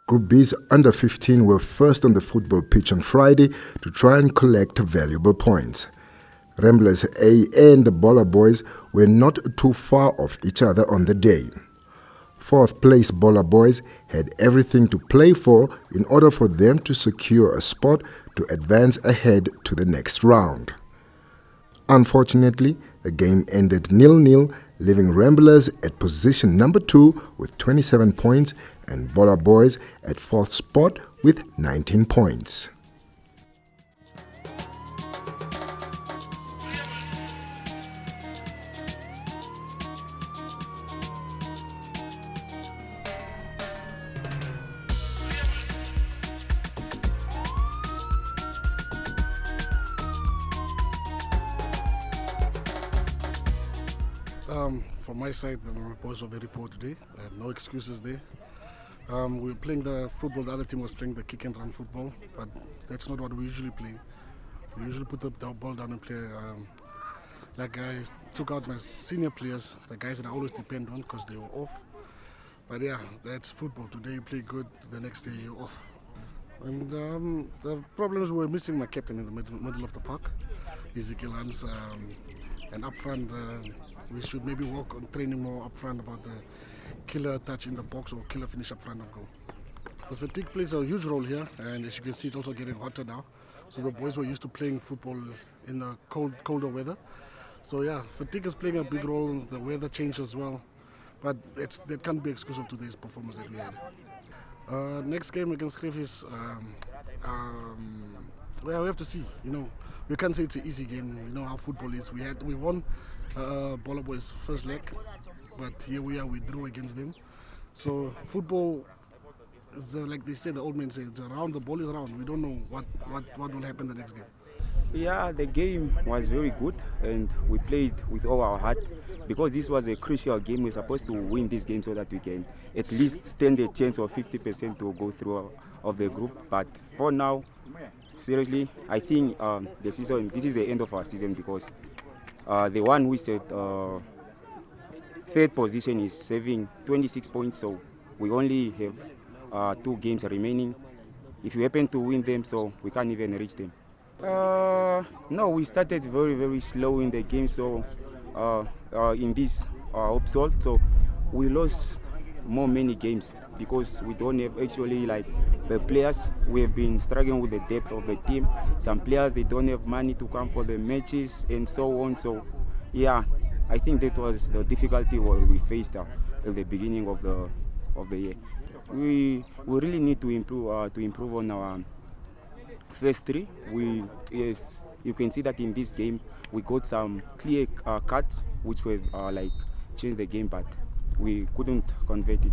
Group B's under-15 were first on the football pitch on Friday to try and collect valuable points. Ramblers A and the Baller Boys were not too far off each other on the day. Fourth place Baller Boys had everything to play for in order for them to secure a spot to advance ahead to the next round. Unfortunately, the game ended 0-0, leaving Ramblers at position number 2 with 27 points and Baller Boys at 4th spot with 19 points. From my side, the boys are very poor today. No excuses there. We were playing the football, the other team was playing the kick and run football, but that's not what we usually play. We usually put the ball down and play. Like I took out my senior players, the guys that I always depend on because they were off. But yeah, that's football. Today you play good, the next day you're off. And the problems were missing my captain in the middle of the park, Ezekiel Hans, and up front. We should maybe work on training more up front about the killer touch in the box or killer finish up front of goal. The fatigue plays a huge role here, and as you can see, it's also getting hotter now. So the boys were used to playing football in the colder weather. So yeah, fatigue is playing a big role. The weather changed as well, but that can't be excuse of today's performance that we had. Next game against Griffiths, well, we have to see. You know, we can't say it's an easy game. You know how football is. We won Baller Boys' first leg, but here we are, we drew against them. So football, like they say, the old men say, it's around, the ball is around. We don't know what will happen the next game. Yeah, the game was very good and we played with all our heart because this was a crucial game. We're supposed to win this game so that we can at least stand a chance of 50% to go through of the group. But for now, seriously, I think this is the end of our season because the one who is at third position is saving 26 points, so we only have 2 games remaining. If we happen to win them, so we can't even reach them. No, we started very, very slow in the game, so in this HopSol, so we lost many games because we don't have actually like the players. We have been struggling with the depth of the team. Some players, they don't have money to come for the matches and so on. So yeah, I think that was the difficulty what we faced at the beginning of the year. We really need to improve on our first 3. Yes, you can see that in this game we got some clear cuts which were like change the game, but we couldn't convert it.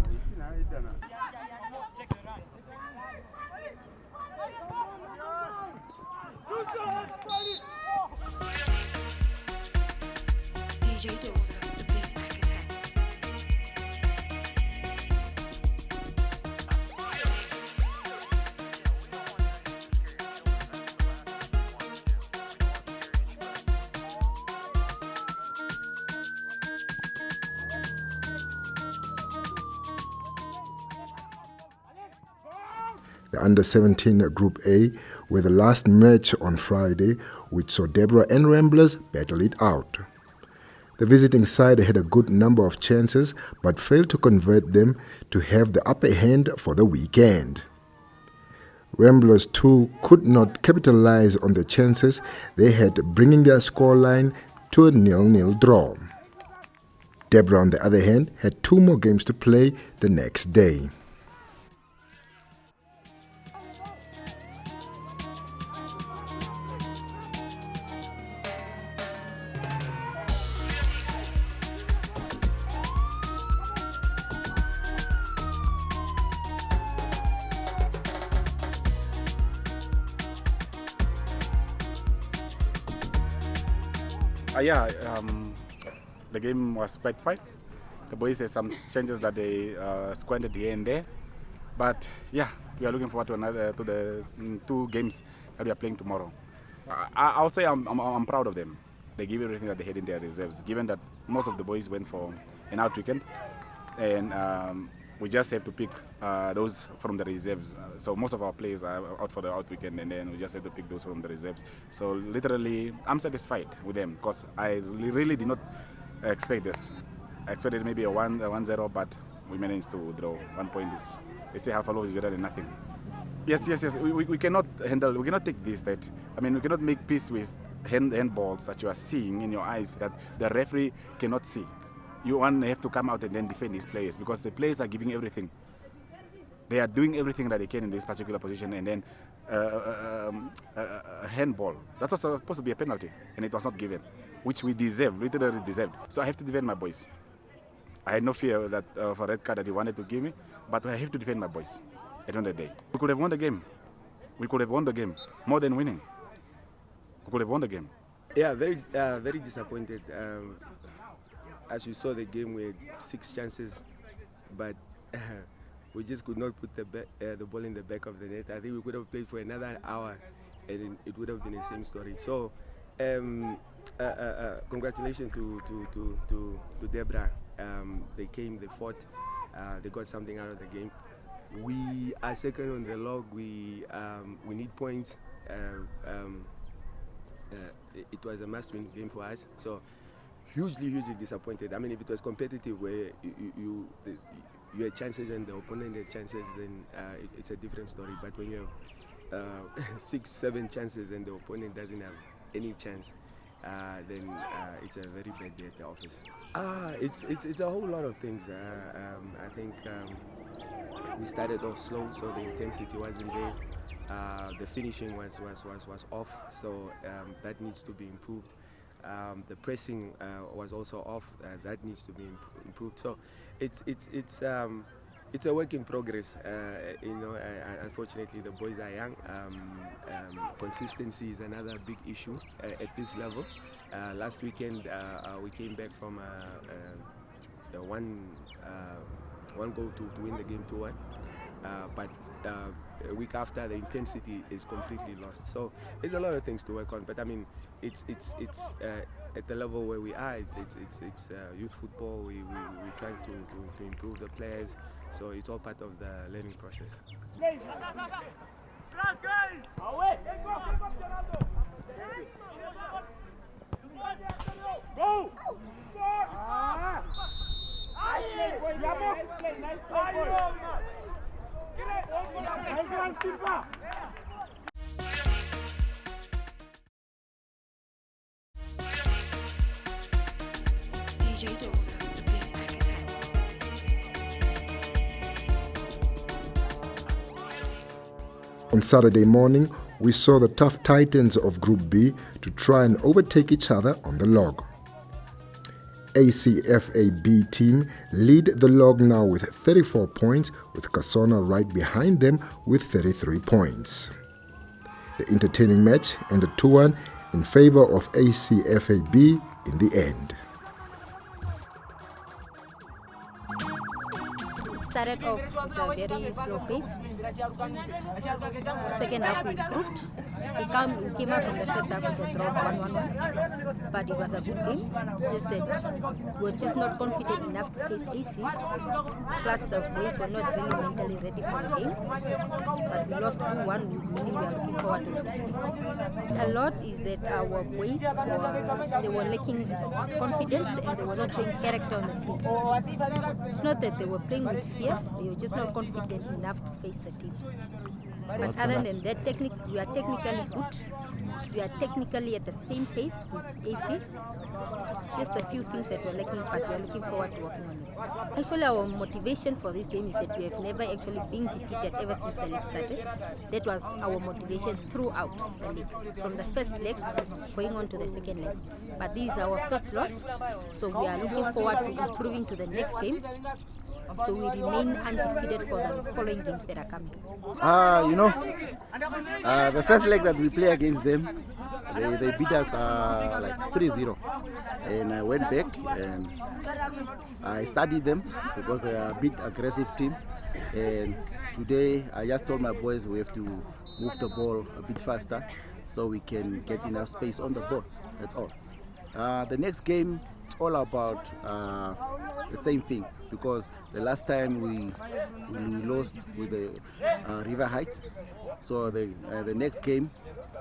The Under-17 Group A were the last match on Friday, which saw Deborah and Ramblers battle it out. The visiting side had a good number of chances, but failed to convert them to have the upper hand for the weekend. Ramblers too could not capitalize on the chances they had, bringing their scoreline to a 0-0 draw. Deborah, on the other hand, had 2 more games to play the next day. The game was quite fine. The boys had some changes that they squandered here and there, but yeah, we are looking forward to the 2 games that we are playing tomorrow. I'll say I'm proud of them. They give everything that they had in their reserves, given that most of the boys went for an out weekend, and we just have to pick those from the reserves. So most of our players are out for the out weekend, and then we just have to pick those from the reserves. So literally, I'm satisfied with them because I really did not expect this. I expected maybe a 1-0, but we managed to draw. 1 point is, they say half a loaf is better than nothing. Yes. We cannot handle. We cannot take this. We cannot make peace with handballs that you are seeing in your eyes that the referee cannot see. You have to come out and then defend these players because the players are giving everything. They are doing everything that they can in this particular position, and then a handball that was supposed to be a penalty, and it was not given, which we literally deserved. So I have to defend my boys. I had no fear that for a red card that he wanted to give me, but I have to defend my boys. At the end of the day, we could have won the game. We could have won the game more than winning. We could have won the game. Yeah, very disappointed. As you saw the game, we had 6 chances, but we just could not put the ball in the back of the net. I think we could have played for another hour, and it would have been the same story. So, congratulations to Deborah. They came, they fought, they got something out of the game. We are second on the log. We need points. It was a must-win game for us. So hugely disappointed. I mean, if it was competitive, where you had chances and the opponent had chances, then it's a different story. But when you have 6-7 chances and the opponent doesn't have any chance, then it's a very bad day at the office. It's a whole lot of things. I think we started off slow, so the intensity wasn't there. The finishing was off, so that needs to be improved. The pressing was also off. That needs to be improved. So it's a work in progress. Unfortunately, the boys are young. Consistency is another big issue at this level. Last weekend, we came back from one goal to win the game 2-1. But a week after, the intensity is completely lost. So there's a lot of things to work on. But I mean, it's at the level where we are. It's youth football. We're trying to improve the players. So it's all part of the learning process. Go! DJ Dozer, the big architect. On Saturday morning, we saw the tough titans of Group B to try and overtake each other on the log. ACFAB team lead the log now with 34 points, with Kasona right behind them with 33 points. The entertaining match ended 2-1 in favor of ACFAB in the end. Started off with a very slow pace. Second half we improved. We came out from the first half with a draw 1-1, but it was a good game. It's just that we were just not confident enough to face AC. Plus the boys were not really mentally ready for the game. But we lost 2-1, meaning we are looking forward to the next game. A lot is that our boys were lacking confidence and they were not showing character on the field. It's not that they were playing with fear, they were just not confident enough to face the team. But other than that, we are technically good. We are technically at the same pace with AC. It's just a few things that we're lacking, but we are looking forward to working on it. Actually, our motivation for this game is that we have never actually been defeated ever since the league started. That was our motivation throughout the league, from the first leg going on to the second leg. But this is our first loss, so we are looking forward to improving to the next game. So we remain undefeated for the following games that are coming. The first leg that we play against them, They beat us like 3-0. And I went back and I studied them because they are a bit aggressive team. And today I just told my boys we have to move the ball a bit faster so we can get enough space on the ball. That's all. The next game, it's all about the same thing, because the last time we lost with the River Heights. So the next game,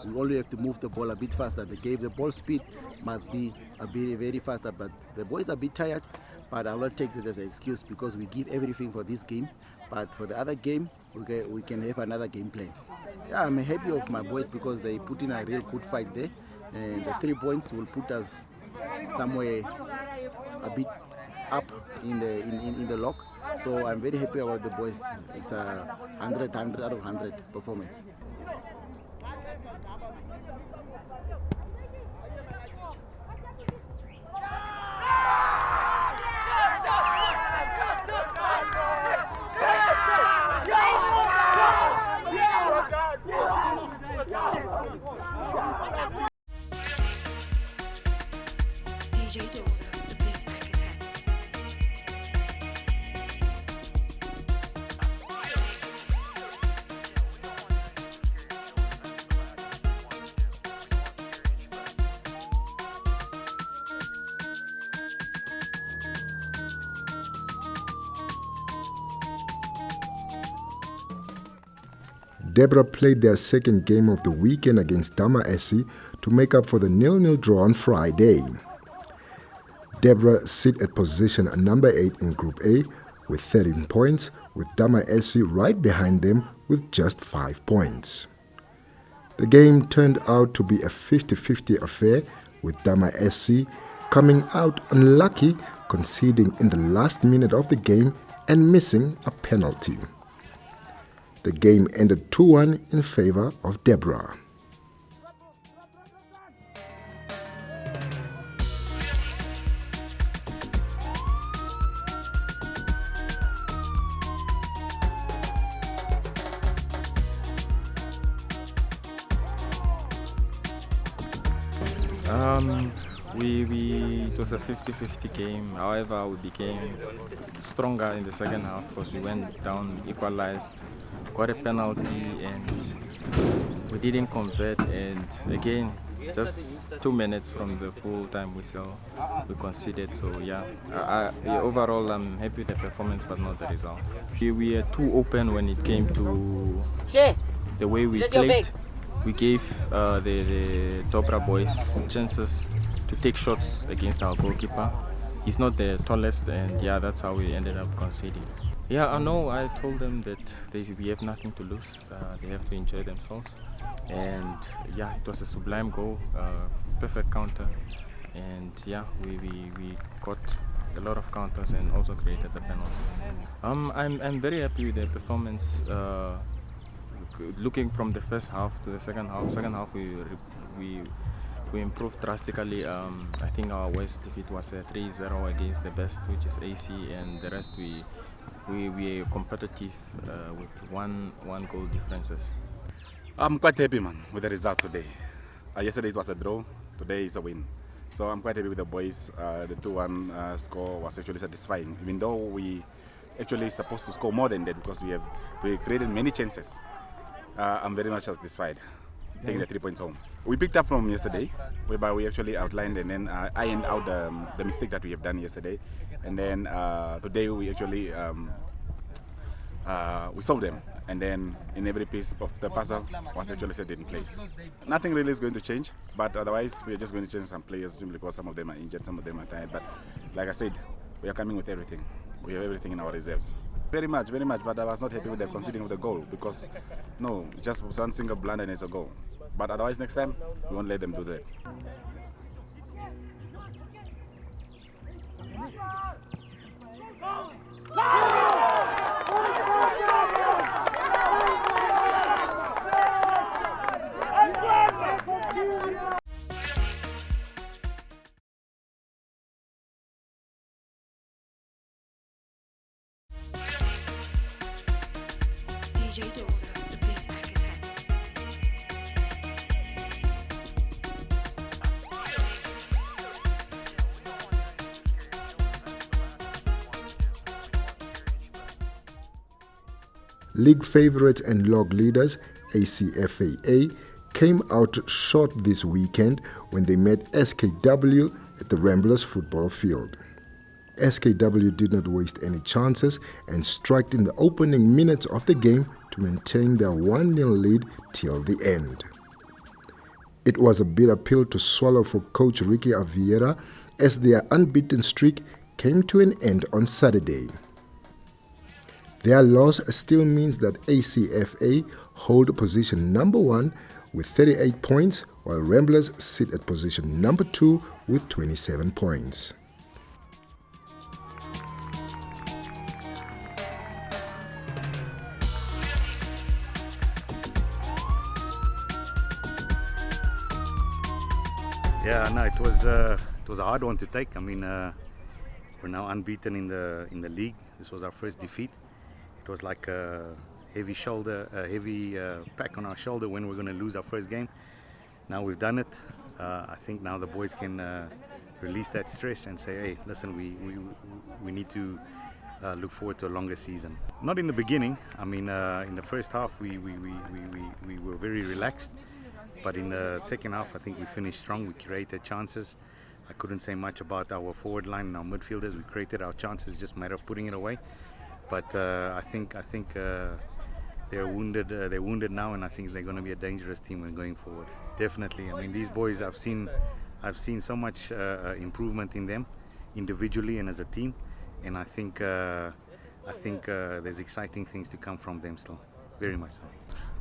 we only have to move the ball a bit faster. The ball speed must be very faster, but the boys are a bit tired. But I will not take it as an excuse because we give everything for this game. But for the other game, we can have another game plan. Yeah, I'm happy of my boys because they put in a real good fight there. And the 3 points will put us somewhere a bit up in the log. So I'm very happy about the boys. It's a 100 out of 100 performance. DJ Dozer, the beat architect. Deborah played their second game of the weekend against Dharma to make up for the 0-0 draw on Friday. Deborah sit at position number 8 in Group A with 13 points, with Dharma right behind them with just 5 points. The game turned out to be a 50-50 affair, with Dharma coming out unlucky, conceding in the last minute of the game and missing a penalty. The game ended 2-1 in favor of Deborah. It was a 50-50 game. However, we became stronger in the second half because we went down, equalized, got a penalty, and we didn't convert. And again, just 2 minutes from the full-time whistle, we conceded. So yeah, overall, I'm happy with the performance, but not the result. We were too open when it came to the way we played. We gave the Deborah boys chances to take shots against our goalkeeper. He's not the tallest, and yeah, that's how we ended up conceding. Yeah, I know. I told them that we have nothing to lose. They have to enjoy themselves. And yeah, it was a sublime goal, perfect counter. And yeah, we got a lot of counters and also created the penalty. I'm very happy with the performance. Looking from the first half to the second half we improved drastically. I think our worst defeat was a 3-0 against the best, which is AC, and the rest we were competitive with one goal differences. I'm quite happy, man, with the result today. Yesterday it was a draw, today is a win. So I'm quite happy with the boys. The 2-1 score was actually satisfying, even though we actually supposed to score more than that because we created many chances. I'm very much satisfied taking the 3 points home. We picked up from yesterday, whereby we actually outlined and then ironed out the mistake that we have done yesterday. And then today we actually we solved them. And then in every piece of the puzzle was actually set in place. Nothing really is going to change, but otherwise we are just going to change some players simply because some of them are injured, some of them are tired. But like I said, we are coming with everything. We have everything in our reserves. Very much, but I was not happy with the conceding of the goal because, no, just one single blunder and it's a goal. But otherwise next time, we won't let them do that. DJ Dozer, the beat architect. League favourites and log leaders ACFAA came out short this weekend when they met SKW at the Ramblers football field. SKW did not waste any chances and struck in the opening minutes of the game to maintain their 1-0 lead till the end. It was a bitter pill to swallow for coach Ricky Aviera as their unbeaten streak came to an end on Saturday. Their loss still means that ACFA hold position number 1 with 38 points, while Ramblers sit at position number 2 with 27 points. Yeah, no, it was a hard one to take. I mean, we're now unbeaten in the league. This was our first defeat. It was like a heavy pack on our shoulder when we're going to lose our first game. Now we've done it. I think now the boys can release that stress and say, hey, listen, we need to look forward to a longer season. Not in the beginning. I mean, in the first half we were very relaxed. But in the second half, I think we finished strong. We created chances. I couldn't say much about our forward line and our midfielders. We created our chances, just a matter of putting it away. But I think they're wounded. They're wounded now, and I think they're going to be a dangerous team when going forward. Definitely. I mean, these boys, I've seen so much improvement in them, individually and as a team, and I think there's exciting things to come from them still. Very much so.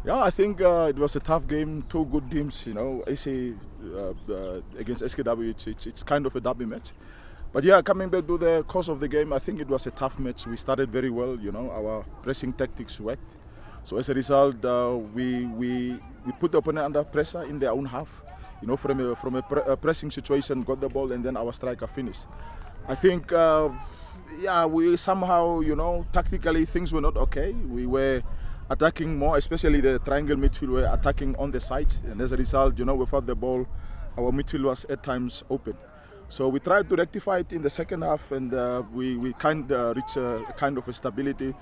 Yeah, I think it was a tough game. Two good teams, you know. AC against SKW, it's kind of a derby match. But yeah, coming back to the course of the game, I think it was a tough match. We started very well, you know. Our pressing tactics worked. So as a result, we put the opponent under pressure in their own half. You know, from a pressing situation, got the ball, and then our striker finished. I think, yeah, we somehow, you know, tactically things were not okay. We were attacking more, especially the triangle midfield were attacking on the sides, and as a result, you know, without the ball, our midfield was at times open. So we tried to rectify it in the second half, and we kind of reached a kind of a stability.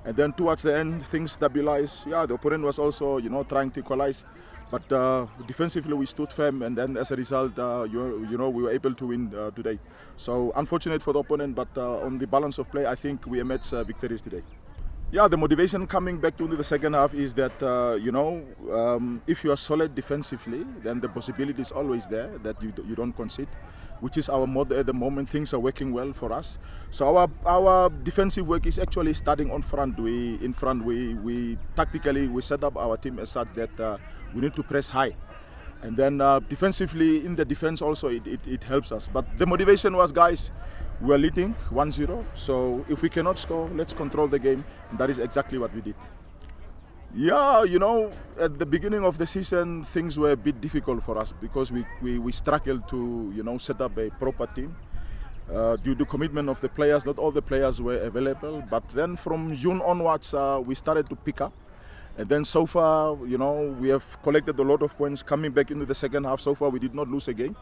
And then towards the end, things stabilized. Yeah, the opponent was also, you know, trying to equalize, but defensively we stood firm, and then as a result, you know, we were able to win today. So unfortunate for the opponent, but on the balance of play, I think we emerged victorious today. Yeah, the motivation coming back to the second half is that, you know, if you are solid defensively, then the possibility is always there that you don't concede, which is our motto at the moment. Things are working well for us. So our defensive work is actually starting on front. We tactically, we set up our team as such that we need to press high. And then defensively, in the defense also, it helps us. But the motivation was, guys, we are leading 1-0, so if we cannot score, let's control the game, and that is exactly what we did. Yeah, you know, at the beginning of the season, things were a bit difficult for us because we struggled to, you know, set up a proper team. Due to commitment of the players, not all the players were available, but then from June onwards, we started to pick up. And then so far, you know, we have collected a lot of points coming back into the second half. So far, we did not lose a game.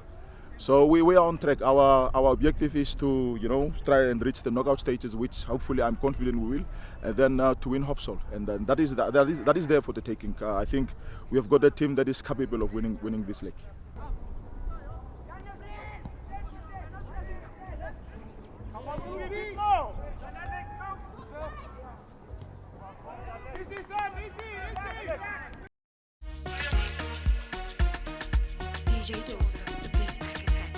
So we are on track. Our objective is to, you know, try and reach the knockout stages, which hopefully I'm confident we will, and then to win HopSol. And then that is there for the taking. I think we have got a team that is capable of winning this league. DJ Dozer, the beat architect.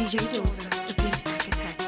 DJ Dozer, the beat architect.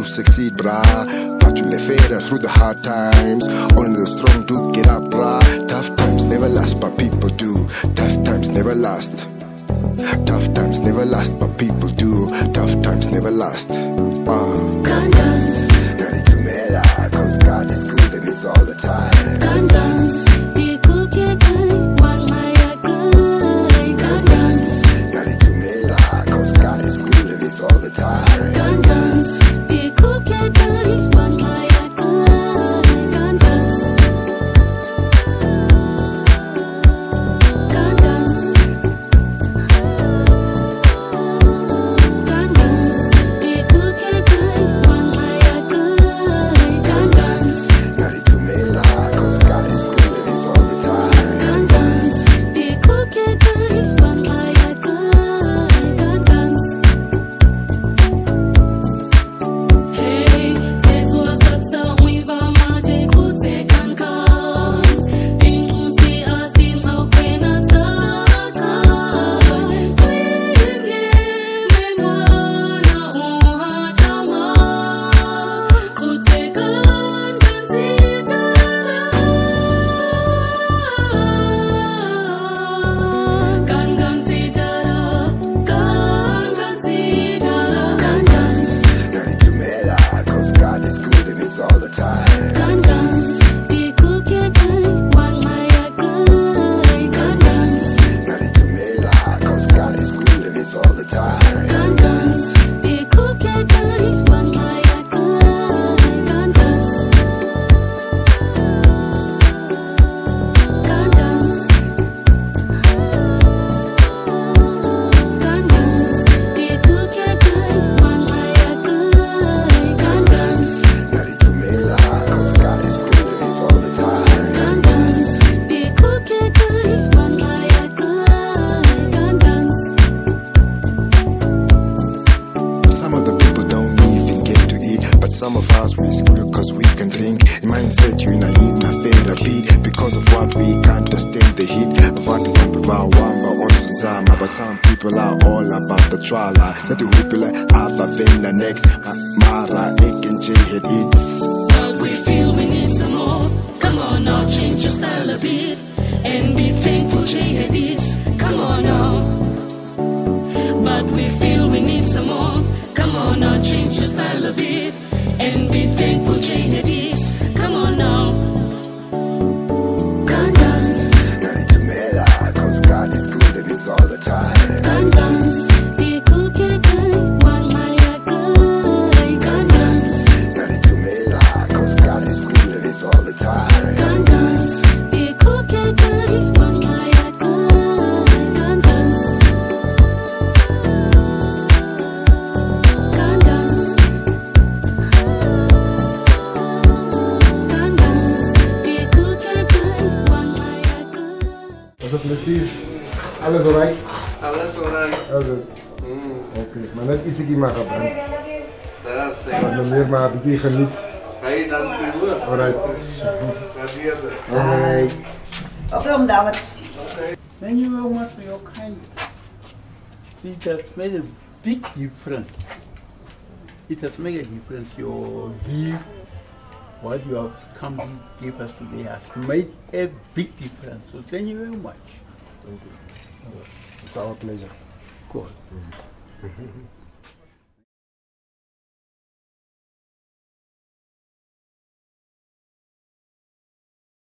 Succeed, brah. But you left through the hard times. Only the strong do get up, brah. Tough times never last, but people do. Tough times never last. Tough times never last, but people do. Tough times never last. Ready to mela, cause God is good and it's all the time. Ready to mela, cause God is good and it's all the time. But we feel we need some more. Come on now, change your style a bit and be thankful, J-Hadits. Come on now. But we feel we need some more. Come on now, change your style a bit and be thankful, J-Hadits. Come on now. Ready to mela, cause God is good and it's all the time. alright? Alles alright. How's it? Okay, maar net ietsje maar gebrand. Dat is Maar nog meer maar een beetje geniet. Hey, dat is goed. Alright. Alright. Welcome, David. Thank you very much for your kindness. It has made a big difference. It has made a difference. Your gift, what you have come to give us today has made a big difference. So thank you very much. Thank you. It's our pleasure. Good.